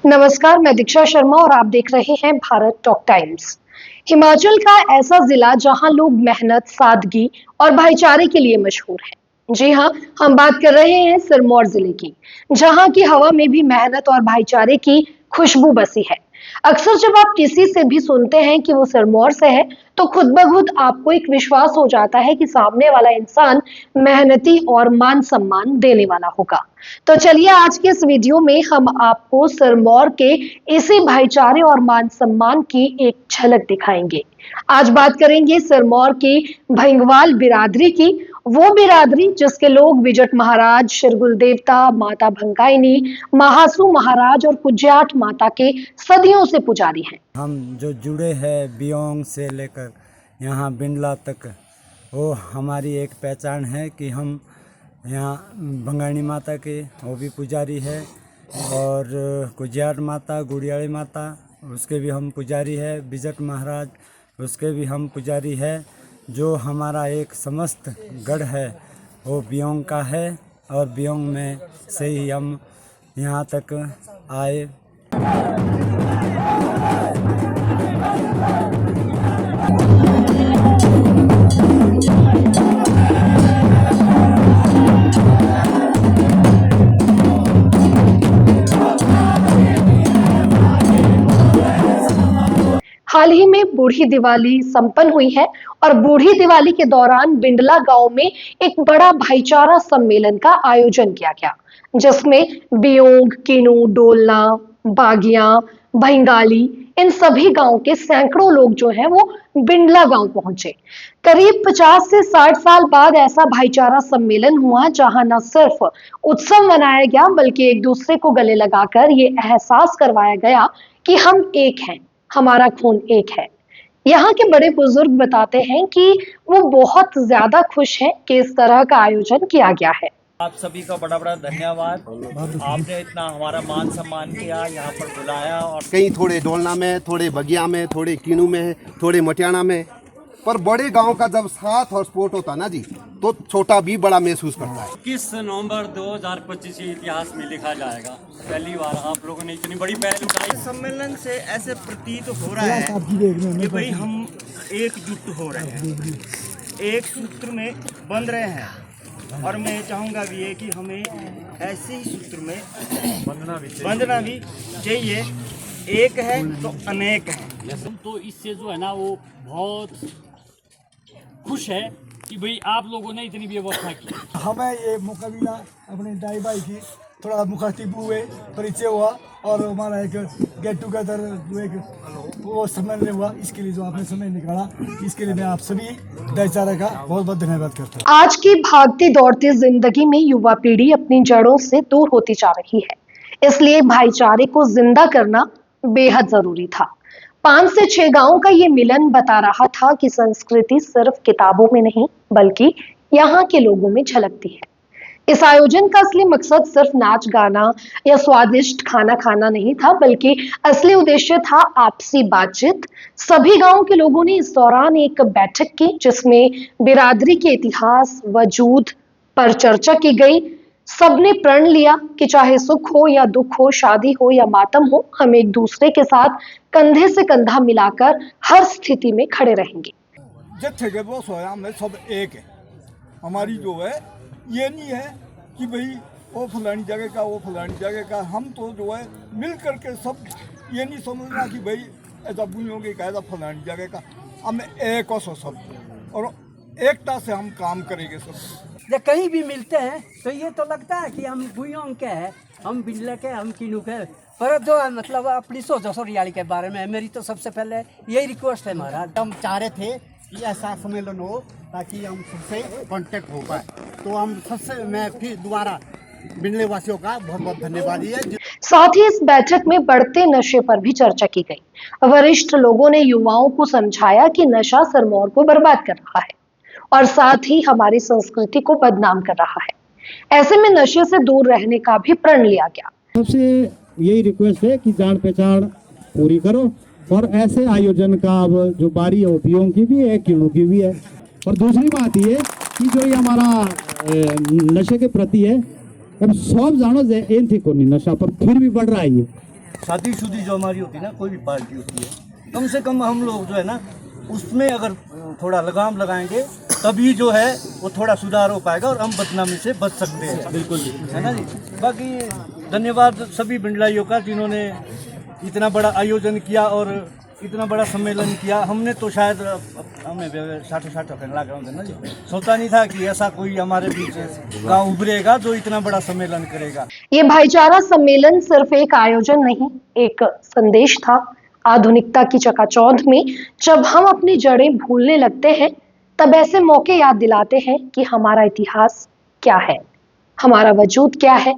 नमस्कार, मैं दीक्षा शर्मा और आप देख रहे हैं भारत टॉक टाइम्स। हिमाचल का ऐसा जिला जहां लोग मेहनत, सादगी और भाईचारे के लिए मशहूर हैं। जी हां, हम बात कर रहे हैं सिरमौर जिले की, जहां की हवा में भी मेहनत और भाईचारे की खुशबू बसी है। अक्सर जब आप किसी से भी सुनते हैं कि वो सिरमौर से है, तो खुद ब खुद आपको एक विश्वास हो जाता है कि सामने वाला इंसान मेहनती और मान सम्मान देने वाला होगा। तो चलिए आज के इस वीडियो में हम आपको सिरमौर के इसी भाईचारे और मान सम्मान की एक झलक दिखाएंगे। आज बात करेंगे सिरमौर की भंगवाल बिरादरी की, वो बिरादरी जिसके लोग विजट महाराज, शिरगुल देवता, माता भंगाइनी, महासू महाराज और कुज्याट माता के सदियों से पुजारी हैं। हम जो जुड़े हैं बियोंग से लेकर यहाँ बिंडला तक, वो हमारी एक पहचान है कि हम यहाँ भंगाणी माता के वो भी पुजारी है, और कुज्याट माता, गुड़ियाड़ी माता उसके भी हम पुजारी है, बिजट महाराज उसके भी हम पुजारी है। जो हमारा एक समस्त गढ़ है वो बियोंग का है, और बियोंग में से ही हम यहाँ तक आए। हाल ही में बूढ़ी दिवाली संपन्न हुई है और बूढ़ी दिवाली के दौरान बिंडला गांव में एक बड़ा भाईचारा सम्मेलन का आयोजन किया गया, जिसमें बियोंग, किनू, डोलना, बागिया, भंगाली इन सभी गांव के सैकड़ों लोग जो हैं वो बिंडला गांव पहुंचे। करीब 50 से 60 साल बाद ऐसा भाईचारा सम्मेलन हुआ जहां न सिर्फ उत्सव मनाया गया बल्कि एक दूसरे को गले लगाकर ये एहसास करवाया गया कि हम एक हैं, हमारा खून एक है। यहाँ के बड़े बुजुर्ग बताते हैं कि वो बहुत ज्यादा खुश हैं कि इस तरह का आयोजन किया गया है। आप सभी का बड़ा बड़ा धन्यवाद। आपने इतना हमारा मान सम्मान किया, यहाँ पर बुलाया। और कहीं थोड़े डोलना में, थोड़े बगिया में, थोड़े किनू में, थोड़े मटियाना में, पर बड़े गांव का जब साथ और सपोर्ट होता ना जी, तो छोटा भी बड़ा महसूस करता है। 21 नवंबर 2025 के इतिहास में लिखा जाएगा। पहली बार आप लोगों ने इतनी बड़ी पहल उठाई। सम्मेलन से ऐसे प्रतीत हो रहा है कि भाई हम एकजुट हो रहे हैं, एक सूत्र में बंध रहे हैं, और मैं चाहूँगा भी ये कि हमें ऐसे ही सूत्र में बंधना भी चाहिए। एक है तो अनेक है। तो इससे जो है ना वो बहुत खुश है कि भाई आप लोगों ने इतनी व्यवस्था की। हमें ये मौका मिला अपने दाई भाई की थोड़ा मुखातिब हुए, परिचय हुआ, और हमारा एक गेट टुगेदर जो एक वो सम्मेलन हुआ, इसके लिए जो आपने समय निकाला, इसके लिए मैं आप सभी भाईचारा का बहुत बहुत धन्यवाद करता हूँ। आज की भागती दौड़ती जिंदगी में युवा पीढ़ी अपनी जड़ों से दूर होती जा रही है, इसलिए भाईचारे को जिंदा करना बेहद जरूरी था। 5 से 6 गांवों का ये मिलन बता रहा था कि संस्कृति सिर्फ किताबों में नहीं बल्कि यहाँ के लोगों में झलकती है। इस आयोजन का असली मकसद सिर्फ नाच गाना या स्वादिष्ट खाना खाना नहीं था, बल्कि असली उद्देश्य था आपसी बातचीत। सभी गांवों के लोगों ने इस दौरान एक बैठक की जिसमें बिरादरी के इतिहास, वजूद पर चर्चा की गई। सबने प्रण लिया कि चाहे सुख हो या दुख हो, शादी हो या मातम हो, हम एक दूसरे के साथ कंधे से कंधा मिलाकर हर स्थिति में खड़े रहेंगे। जत्थे के वो सोया में सब एक है। हमारी जो है ये नहीं है कि भाई वो फलानी जगह का, वो फलानी जगह का। हम तो जो है मिल करके सब, ये नहीं समझना कि भाई ऐसा बुनियोगे का, ऐसा फलानी जगह का। हम एक हो सब, और एकता से हम काम करेंगे सब। जब कहीं भी मिलते हैं तो ये तो लगता है कि हम बुयोंग के हैं, हम बिजला के, हम किनू के, पर जो है मतलब अपनी सोचो सोरियाली के बारे में मेरी तो सबसे पहले यही रिक्वेस्ट है महाराज। हम चाह रहे थे कि ऐसा सम्मेलन हो ताकि हम सबसे कांटेक्ट हो पाए, तो हम सबसे, मैं फिर दोबारा बिंडले वासियों का बहुत बहुत धन्यवाद है। साथ ही इस बैठक में बढ़ते नशे पर भी चर्चा की गई। वरिष्ठ लोगों ने युवाओं को समझाया कि नशा सिरमौर को बर्बाद कर रहा है और साथ ही हमारी संस्कृति को बदनाम कर रहा है। ऐसे में नशे से दूर रहने का भी प्रण लिया गया। सबसे यही रिक्वेस्ट है कि जान पहचान पूरी करो, और ऐसे आयोजन का अब जो बारी है ओपियों की भी है, किणों की भी है। और दूसरी बात ये कि जो ये हमारा नशे के प्रति है, अब सब जानो एन थी कोनी नशा पर फिर भी बढ़ रहा है ये। शादीशुदी जो हमारी होती है ना, कोई भी पार्टी होती है, कम से कम हम लोग जो है ना उसमें अगर थोड़ा लगाम लगाएंगे तभी जो है वो थोड़ा सुधार हो पाएगा और हम बदनामी से बच सकते हैं। बिल्कुल है ना जी। बाकी धन्यवाद सभी बिंडलाइयों का जिन्होंने इतना बड़ा आयोजन किया और इतना बड़ा सम्मेलन किया। हमने तो शायद हमें 60 लग रहा ना जी, सोचा नहीं था कि ऐसा कोई हमारे बीच गाँव उभरेगा जो इतना बड़ा सम्मेलन करेगा। ये भाईचारा सम्मेलन सिर्फ एक आयोजन नहीं, एक संदेश था। आधुनिकता की चकाचौंध में जब हम अपनी जड़ें भूलने लगते हैं, तब ऐसे मौके याद दिलाते हैं कि हमारा इतिहास क्या है, हमारा वजूद क्या है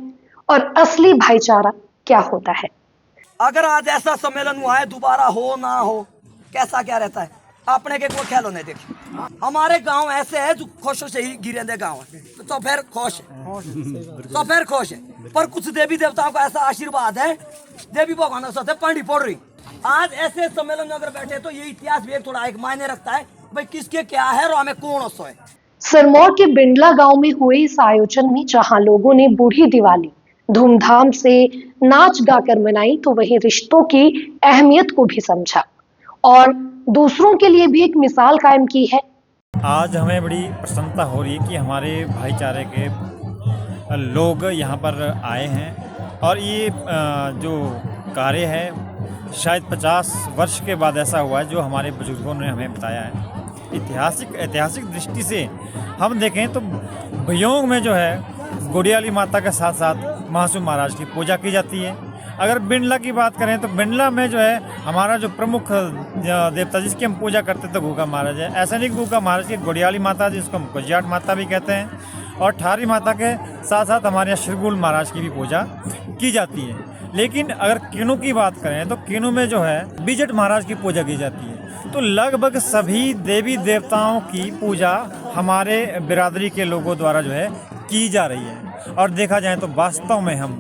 और असली भाईचारा क्या होता है। अगर आज ऐसा सम्मेलन हुआ है, दोबारा हो ना हो, कैसा क्या रहता है आपने के कोई ख्याल होने देखे। हमारे गांव ऐसे है जो खुश से ही गिरेंदे गांव है, तो फिर खुश है, तो फिर खुश है। पर कुछ देवी देवताओं का ऐसा आशीर्वाद है, देवी भगवान साथ पंडी पड़ रही। आज ऐसे सम्मेलन में अगर बैठे तो ये इतिहास भी थोड़ा एक मायने रखता है, भाई किसके क्या है और हमें कौन असो है। सिरमौर के बिंडला गांव में हुए इस आयोजन में जहां लोगों ने बूढ़ी दिवाली धूमधाम से नाच गाकर मनाई, तो वहीं रिश्तों की अहमियत को भी समझा और दूसरों के लिए भी एक मिसाल कायम की है। आज हमें बड़ी प्रसन्नता हो रही है कि हमारे भाईचारे के लोग यहाँ पर आए हैं और ये जो कार्य है शायद 50 वर्ष के बाद ऐसा हुआ है जो हमारे बुजुर्गों ने हमें बताया है। ऐतिहासिक दृष्टि से हम देखें तो भयोंग में जो है गुड़ियाली माता के साथ साथ महासू महाराज की पूजा की जाती है। अगर बिंडला की बात करें तो बिंडला में जो है हमारा जो प्रमुख देवता जिसकी हम पूजा करते थे गूगा महाराज है। ऐसा नहीं गूगा महाराज की गुड़ियाली माता जिसको हम कुजियाट माता भी कहते हैं, और ठारी माता के साथ साथ हमारे यहाँ श्रीगुल महाराज की भी पूजा की जाती है। लेकिन अगर किनू की बात करें तो किनू में जो है बीजट महाराज की पूजा की जाती है। तो लगभग सभी देवी देवताओं की पूजा हमारे बिरादरी के लोगों द्वारा जो है की जा रही है। और देखा जाए तो वास्तव में हम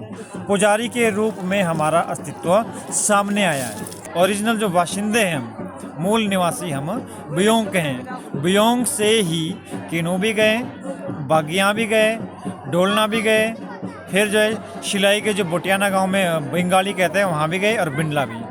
पुजारी के रूप में हमारा अस्तित्व सामने आया है। ओरिजिनल जो बाशिंदे हैं हम, मूल निवासी हम बियोंग के हैं। बियोंग से ही किनू भी गए, बागियाँ भी गए, डोलना भी गए, फिर जो है शिलाई के जो बोटियाना गांव में बंगाली कहते हैं वहाँ भी गए और बिंडला भी।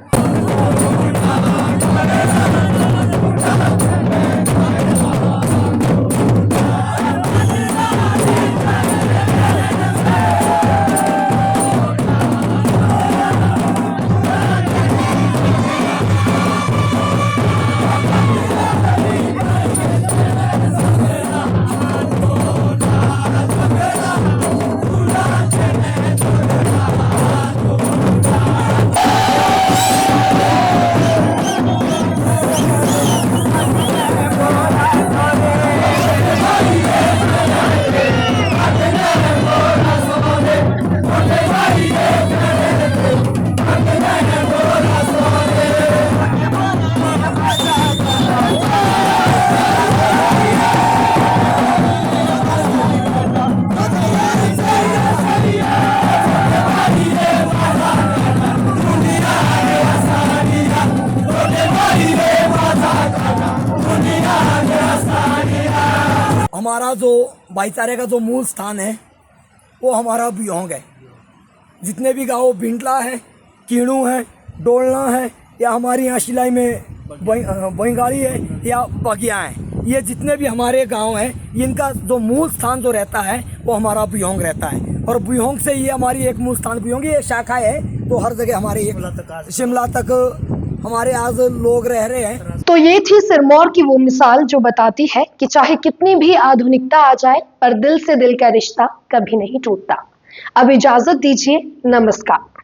हमारा जो भाईचारे का जो मूल स्थान है वो हमारा बियोंग है। जितने भी गांव बिंडला है, कीणू है, डोलना है या हमारी यहाँ शिलाई में बंगाली है या बगिया है, ये जितने भी हमारे गांव हैं इनका जो मूल स्थान जो रहता है वो हमारा बियोंग रहता है। और बियोंग से ये हमारी एक मूल स्थान बियोंग ये शाखा है, तो हर जगह हमारे शिमला तक हमारे आज लोग रह रहे हैं। तो ये थी सिरमौर की वो मिसाल जो बताती है कि चाहे कितनी भी आधुनिकता आ जाए पर दिल से दिल का रिश्ता कभी नहीं टूटता। अब इजाजत दीजिए, नमस्कार।